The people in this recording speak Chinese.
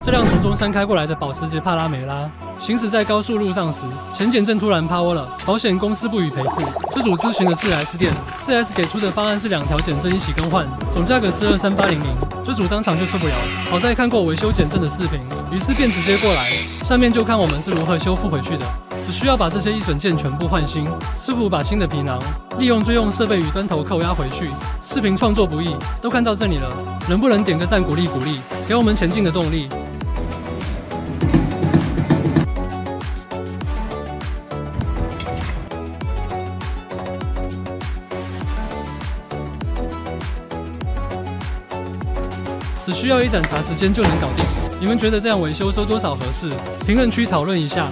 这辆从中山开过来的保时捷帕拉梅拉，行驶在高速路上时，前减震突然抛了，保险公司不予赔付。车主咨询了4S店，4S 给出的方案是2条减震一起更换，总价格是23800。车主当场就受不了，好在看过维修减震的视频，于是便直接过来，下面就看我们是如何修复回去的。只需要把这些易损件全部换新，师傅把新的皮囊利用追用设备与端头扣压回去。视频创作不易，都看到这里了，能不能点个赞鼓励鼓励，给我们前进的动力？只需要一盏茶时间就能搞定。你们觉得这样维修收多少合适？评论区讨论一下。